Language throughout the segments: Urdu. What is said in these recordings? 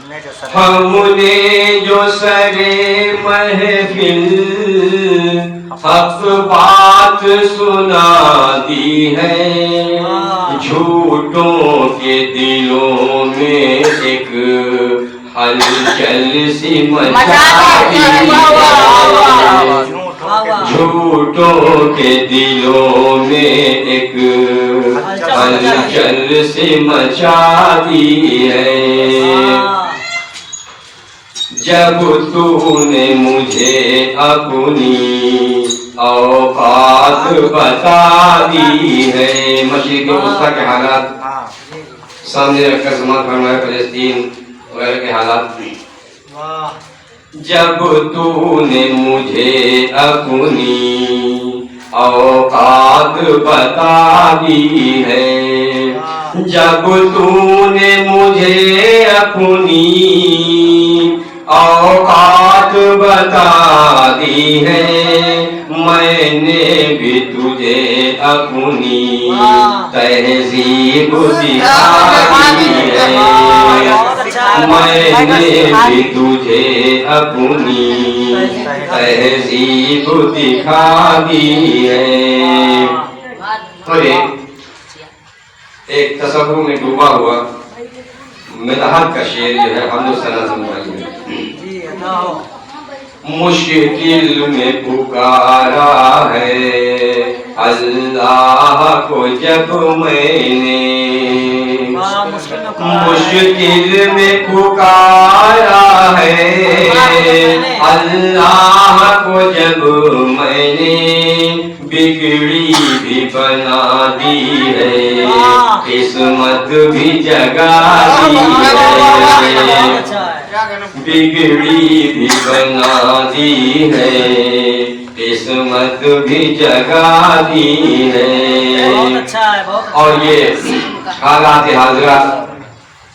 ہم نے جو سرے محفل حق بات سنا دی ہے، جھوٹوں کے دلوں میں ایک ہلچل سی مچا دی ہے، جھوٹوں کے دلوں میں ایک ہلچل سی مچا دی ہے۔ جب تو نے مجھے اپنی اوقات بتا دی ہے، مشرق وسطیٰ کے حالات سامنے رکھ کر سماعت فرمائے، فلسطین وغیرہ کے حالات۔ جب تو نے مجھے اپنی اوقات بتا دی ہے، جب تو نے مجھے اپنی اوقات بتا دی ہے، میں نے بھی تجھے اپنی تہذیب سکھا دی ہے، میں نے بھی تجھے اپنی تہذیب دکھا دی ہے۔ اور ایک تصور میں ڈوبا ہوا مدحت کا شعر جو ہے حمد و ثنا سنبھالی ہے۔ مشکل میں پکارا ہے اللہ کو جب میں نے، مشکل میں پکارا ہے اللہ کو جب میں نے، بگڑی بھی بنا دی ہے قسمت بھی جگا دی ہے، بگڑی بھی بنا دی ہے قسمت بھی جگا دی ہے۔ اور یہ حالات حاضرہ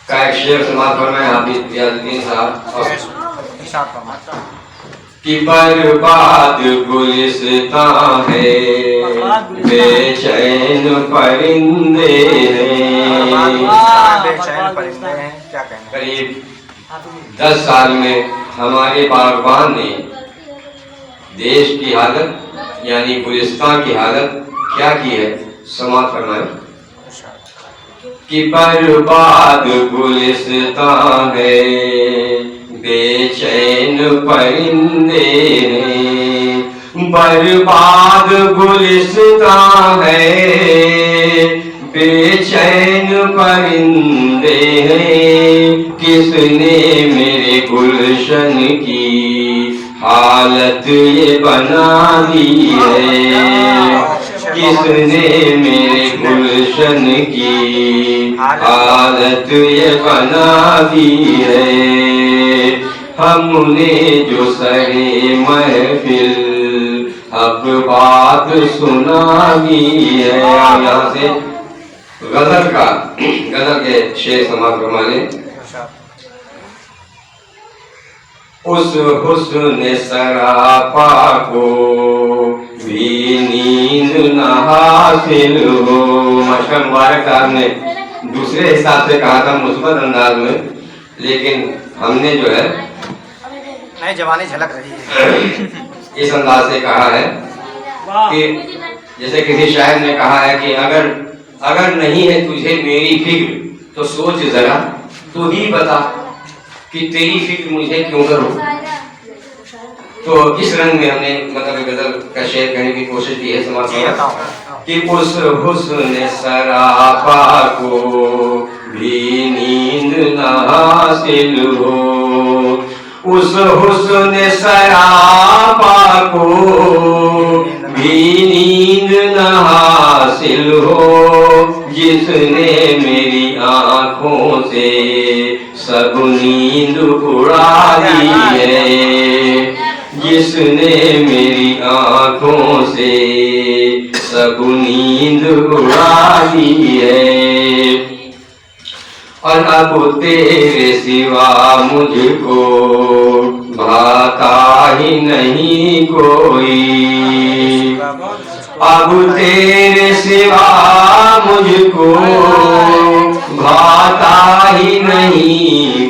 کا ایک شعر سماعت فرمائے حافظ ضیاء الدین صاحب کہ برباد گلستان ہے بے چین پرندے ہیں۔ قریب 10 سال میں ہمارے باغبان نے دیش کی حالت یعنی گلستان کی حالت کیا کی ہے، سماعت فرمائے کہ برباد گلستان ہے بے چین پرندے ہیں، برباد گلستان ہے بے چین پرندے ہیں، کس نے میرے گلشن کی حالت یہ بنا دی ہے، کس نے میرے گلشن کی حالت یہ بنا دی ہے، ہم نے جو سرے محفل حق بات سنا دی ہے۔ یہاں سے غزل کے شعر سماعت فرمانے۔ اس حسن سراپا کو بھی نیند نہ حاصل ہو، مشکل مبارک صاحب نے دوسرے حساب سے کہا تھا مثبت انداز میں، لیکن ہم نے جو ہے نئی جوانی جھلک رہی ہے اس انداز سے کہا ہے کہ جیسے کسی شاعر نے کہا ہے کہ اگر نہیں ہے تجھے میری فکر تو سوچ ذرا، تو ہی بتا کہ تیری فکر مجھے کیوں کروں۔ تو اس رنگ میں ہم نے مطلب غزل کا شعر کہنے کی کوشش کی ہے سماعت کہ اس حسن سراپا کو بھی نیند نہ حاصل ہو، اس حسن سراپا کو بھی نیند نہ حاصل ہو، جس نے میری آنکھوں سے سب نیند اڑا دی ہے، جس نے میری آنکھوں سے سب نیند اڑا دی ہے، اور اب تیرے سوا مجھ کو بھاتا ہی نہیں کوئی، اب تیرے سوا مجھ کو بھاتا ہی نہیں